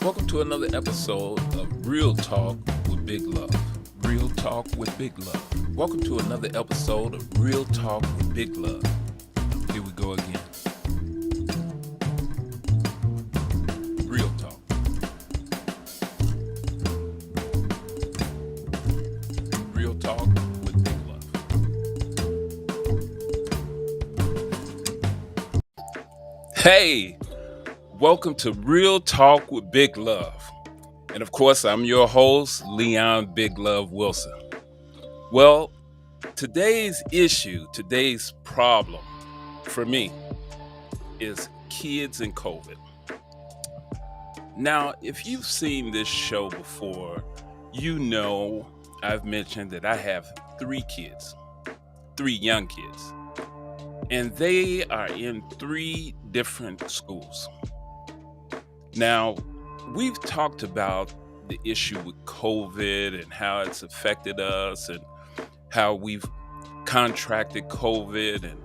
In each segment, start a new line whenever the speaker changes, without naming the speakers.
Welcome to another episode of Real Talk with Big Love. Real Talk with Big Love. Welcome to another episode of Real Talk with Big Love. Here we go again. Real Talk. Real Talk with Big Love. Hey, welcome to Real Talk with Big Love. And of course, I'm your host, Leon Big Love Wilson. Well, today's problem for me is kids and COVID. Now, if you've seen this show before, you know I've mentioned that I have three young kids, and they are in three different schools. Now, we've talked about the issue with COVID and how it's affected us and how we've contracted COVID and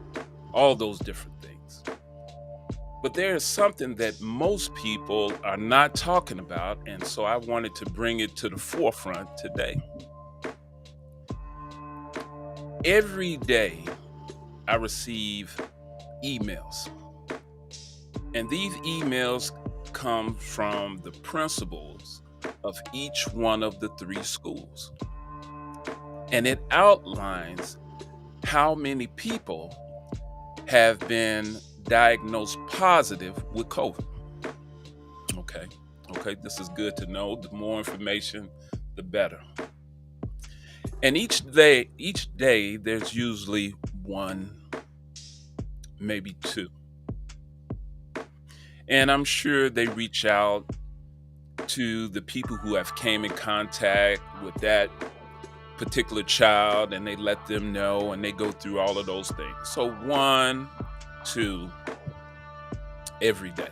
all those different things. But there is something that most people are not talking about, and so I wanted to bring it to the forefront today. Every day I receive emails, and these emails come from the principals of each one of the three schools. And it outlines how many people have been diagnosed positive with COVID. Okay, this is good to know. The more information, the better. And each day there's usually one, maybe two. And I'm sure they reach out to the people who have came in contact with that particular child, and they let them know, and they go through all of those things. So 1, 2, every day.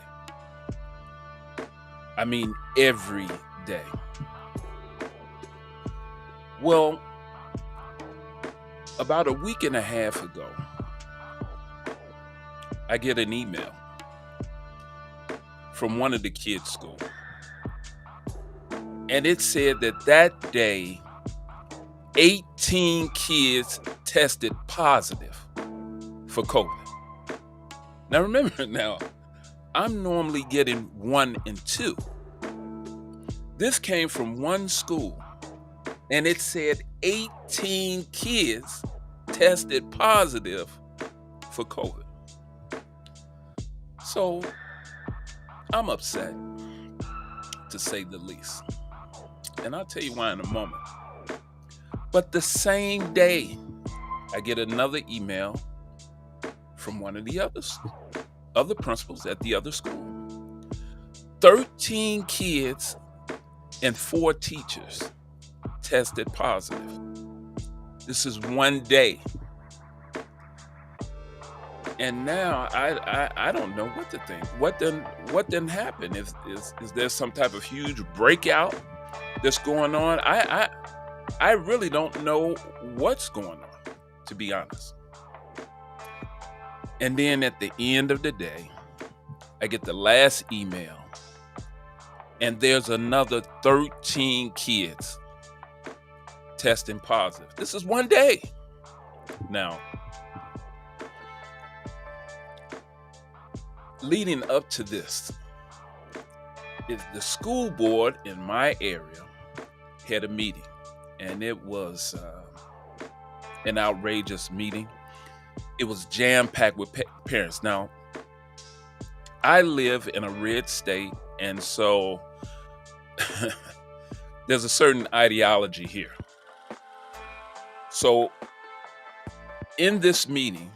I mean, every day. Well, about a week and a half ago, I get an email from one of the kids' school. And it said that day, 18 kids tested positive for COVID. Now remember, I'm normally getting 1 and 2. This came from one school, and it said 18 kids tested positive for COVID. So I'm upset, to say the least. And I'll tell you why in a moment. But the same day, I get another email from one of the other principals at the other school. 13 kids and 4 teachers tested positive. This is one day. And now I don't know what to think. What then happened? Is there some type of huge breakout that's going on? I really don't know what's going on, to be honest. And then at the end of the day, I get the last email, and there's another 13 kids testing positive. This is one day. Now, leading up to this, is the school board in my area had a meeting, and it was an outrageous meeting. It was jam-packed with parents. Now, I live in a red state, and so there's a certain ideology here. So in this meeting,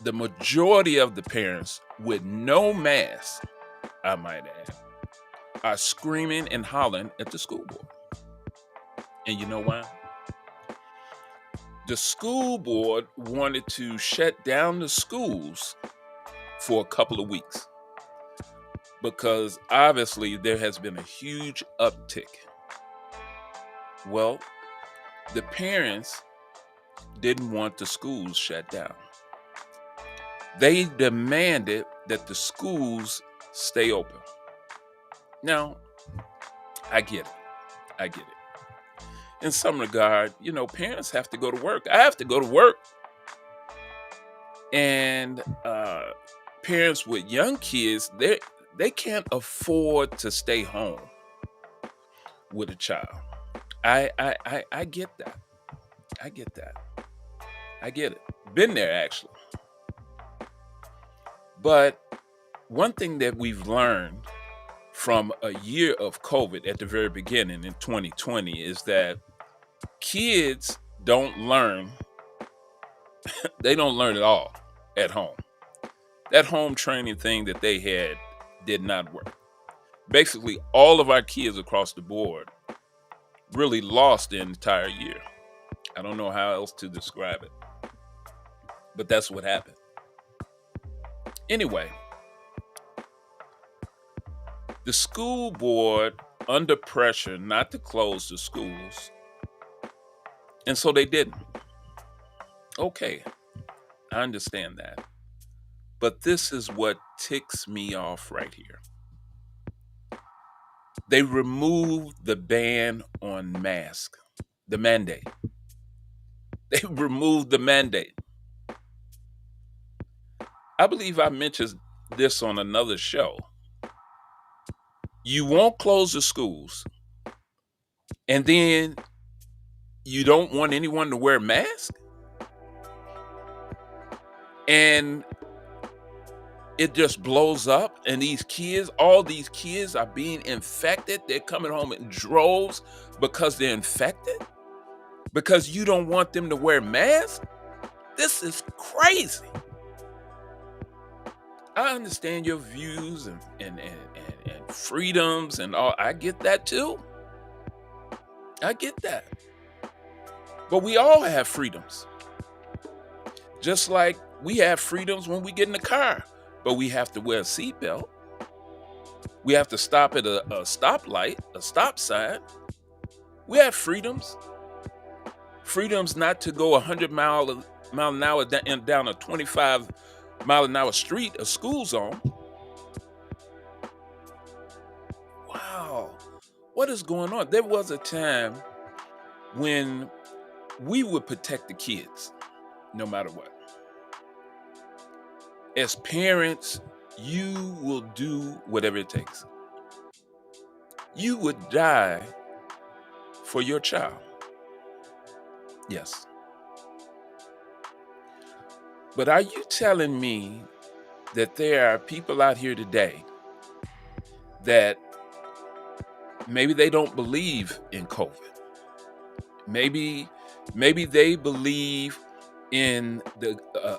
the majority of the parents with no mask, I might add, are screaming and hollering at the school board. And you know why? The school board wanted to shut down the schools for a couple of weeks because obviously there has been a huge uptick. Well, the parents didn't want the schools shut down. They demanded that the schools stay open. Now, I get it. I get it. In some regard, parents have to go to work. I have to go to work. And parents with young kids, they can't afford to stay home with a child. I get that. I get that. I get it. Been there actually. But one thing that we've learned from a year of COVID at the very beginning in 2020 is that kids don't learn, they don't learn at all at home. That home training thing that they had did not work. Basically, all of our kids across the board really lost the entire year. I don't know how else to describe it, but that's what happened. Anyway, the school board under pressure not to close the schools, and so they didn't. Okay, I understand that. But this is what ticks me off right here. They removed the ban on mask, the mandate. They removed the mandate. I believe I mentioned this on another show. You won't close the schools, and then you don't want anyone to wear a mask? And it just blows up, and all these kids are being infected. They're coming home in droves because they're infected, because you don't want them to wear masks. This is crazy. I understand your views and freedoms and all. I get that too. I get that. But we all have freedoms. Just like we have freedoms when we get in the car, but we have to wear a seatbelt. We have to stop at a stoplight, a stop sign. We have freedoms. Freedoms not to go 100 mile an hour down a 25-mile-an-hour street, a school zone. Wow. What is going on? There was a time when we would protect the kids no matter what. As parents, you will do whatever it takes. You would die for your child. Yes. But are you telling me that there are people out here today that maybe they don't believe in COVID? Maybe they believe in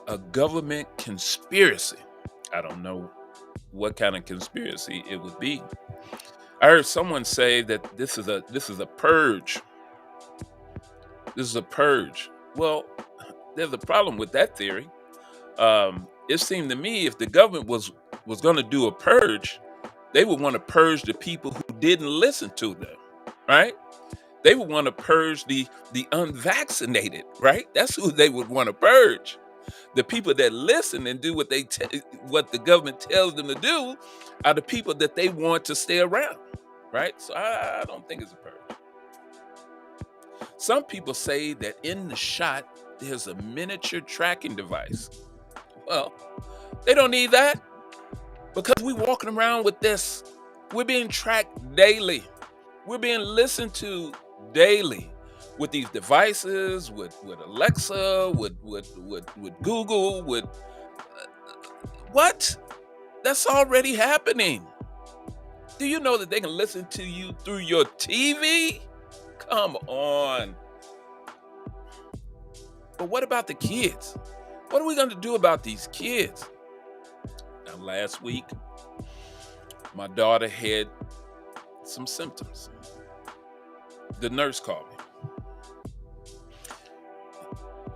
a government conspiracy. I don't know what kind of conspiracy it would be. I heard someone say that this is a purge. This is a purge. Well, there's a problem with that theory. It seemed to me if the government was going to do a purge, they would want to purge the people who didn't listen to them, right? They would want to purge the unvaccinated, right? That's who they would want to purge. The people that listen and do what what the government tells them to do are the people that they want to stay around, right? So I don't think it's a purge. Some people say that in the shot there's a miniature tracking device. Well, they don't need that because we're walking around with this. We're being tracked daily. We're being listened to daily with these devices, with Alexa, with Google, with what? That's already happening. Do you know that they can listen to you through your TV? Come on. But what about the kids? What are we going to do about these kids? Now, last week, my daughter had some symptoms. The nurse called me.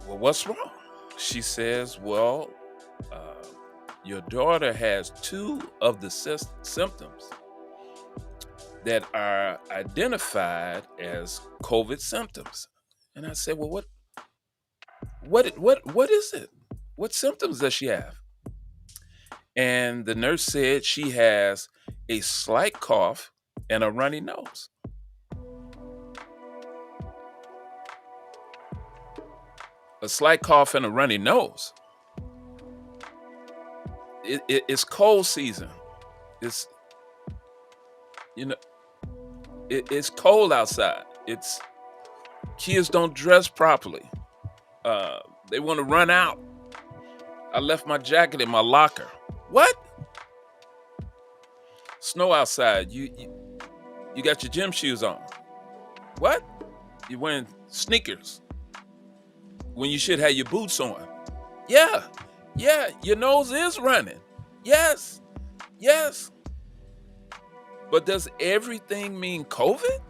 Well, what's wrong? She says, well, your daughter has two of the symptoms that are identified as COVID symptoms. And I said, well, what is it? What symptoms does she have? And the nurse said she has a slight cough and a runny nose. a slight cough and a runny nose. It's cold season. It's you know it's cold outside. It's kids don't dress properly. Uh, they want to run out. I left my jacket in my locker. What? Snow outside. You got your gym shoes on. What? You're wearing sneakers when you should have your boots on. Yeah, yeah. Your nose is running. Yes, yes. But does everything mean COVID?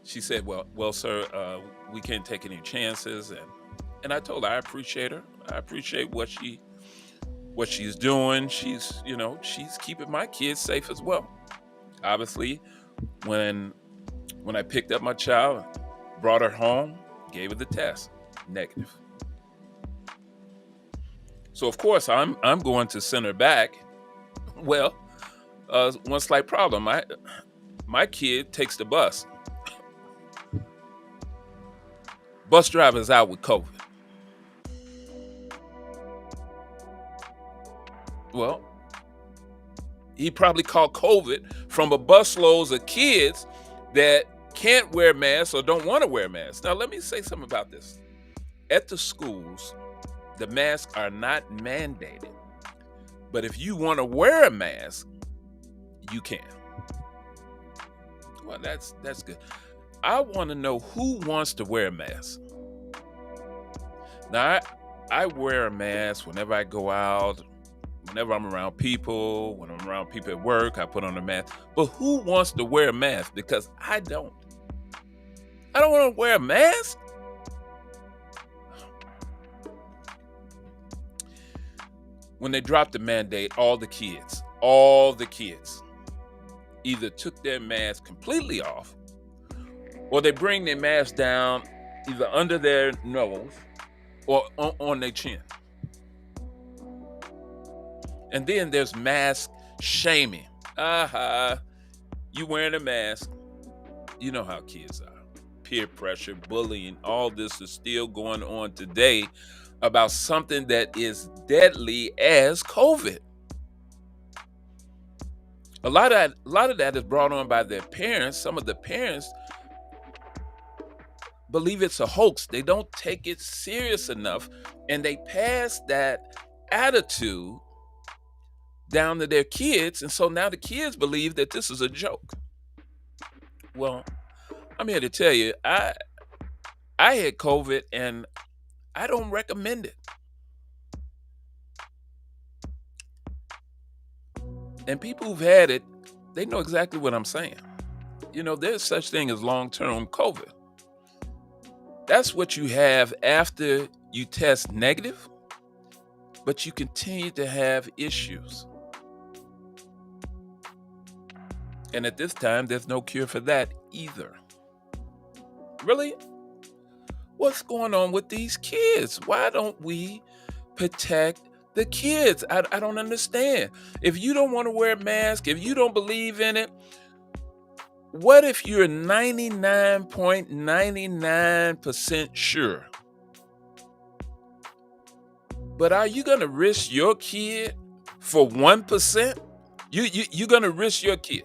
She said, "Well, sir, we can't take any chances." And I told her I appreciate her. I appreciate what she's doing. She's keeping my kids safe as well. Obviously, when I picked up my child, brought her home, gave her the test, negative. So of course I'm going to send her back. Well, one slight problem. My kid takes the bus. Bus driver's out with COVID. Well, he probably caught COVID from a busload of kids that can't wear masks or don't want to wear masks. Now, let me say something about this. At the schools, the masks are not mandated. But if you want to wear a mask, you can. Well, that's good. I want to know who wants to wear a mask. Now, I wear a mask whenever I go out, whenever I'm around people, when I'm around people at work, I put on a mask. But who wants to wear a mask? Because I don't. I don't want to wear a mask. When they dropped the mandate, all the kids either took their mask completely off or they bring their mask down either under their nose or on their chin. And then there's mask shaming. You wearing a mask. You know how kids are. Peer pressure, bullying, all this is still going on today about something that is deadly as COVID. A lot of that is brought on by their parents. Some of the parents believe it's a hoax. They don't take it serious enough, and they pass that attitude down to their kids, and so now the kids believe that this is a joke. Well, I'm here to tell you, I had COVID, and I don't recommend it. And people who've had it, they know exactly what I'm saying. There's such thing as long-term COVID. That's what you have after you test negative, but you continue to have issues. And at this time, there's no cure for that either. Really? What's going on with these kids? Why don't we protect the kids? I don't understand. If you don't want to wear a mask, if you don't believe in it, what if you're 99.99% sure? But are you going to risk your kid for 1%? You're going to risk your kid.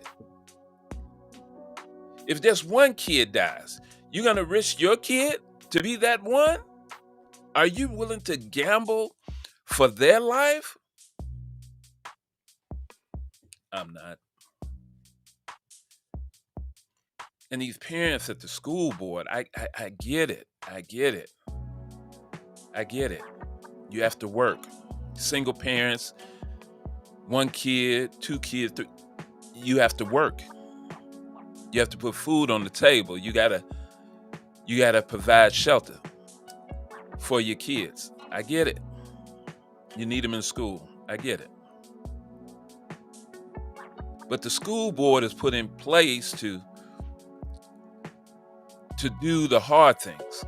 If just one kid dies, you're going to risk your kid to be that one? Are you willing to gamble for their life? I'm not. And these parents at the school board, I get it. I get it. You have to work. Single parents, one kid, two kids, three. You have to work. You have to put food on the table. You gotta provide shelter for your kids. I get it. You need them in school. I get it. But the school board is put in place to do the hard things.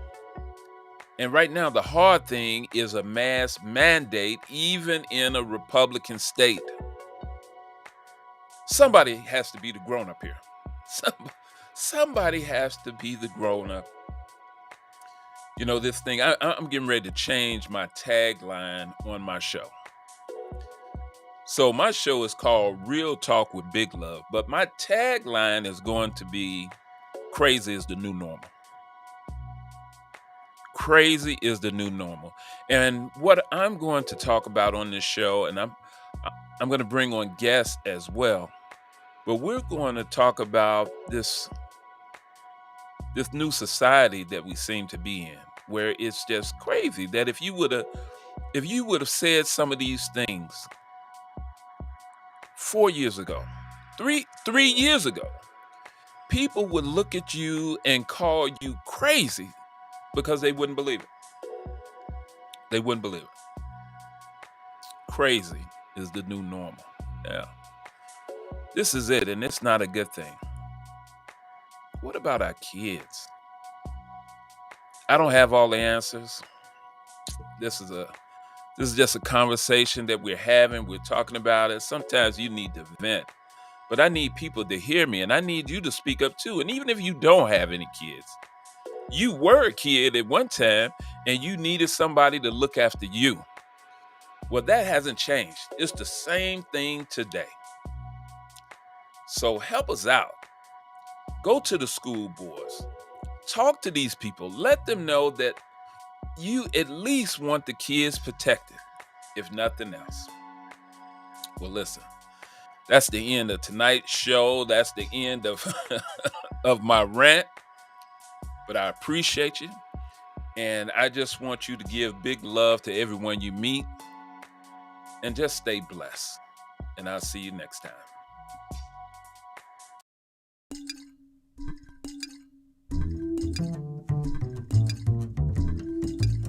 And right now, the hard thing is a mask mandate, even in a Republican state. Somebody has to be the grown-up here. Somebody has to be the grown-up. This thing, I'm getting ready to change my tagline on my show. So my show is called Real Talk with Big Love, but my tagline is going to be crazy is the new normal. Crazy is the new normal. And what I'm going to talk about on this show, and I'm going to bring on guests as well, but we're going to talk about this new society that we seem to be in, where it's just crazy that if you would have said some of these things 4 years ago, three years ago, people would look at you and call you crazy because they wouldn't believe it. They wouldn't believe it. Crazy is the new normal. Yeah. This is it, and it's not a good thing. What about our kids? I don't have all the answers. This is a this is just a conversation that we're having. We're talking about it. Sometimes you need to vent, but I need people to hear me, and I need you to speak up too. And even if you don't have any kids, you were a kid at one time and you needed somebody to look after you. Well, that hasn't changed. It's the same thing today. So help us out. Go to the school boards. Talk to these people. Let them know that you at least want the kids protected, if nothing else. Well, listen, that's the end of tonight's show. That's the end of of my rant. But I appreciate you. And I just want you to give big love to everyone you meet and just stay blessed. And I'll see you next time.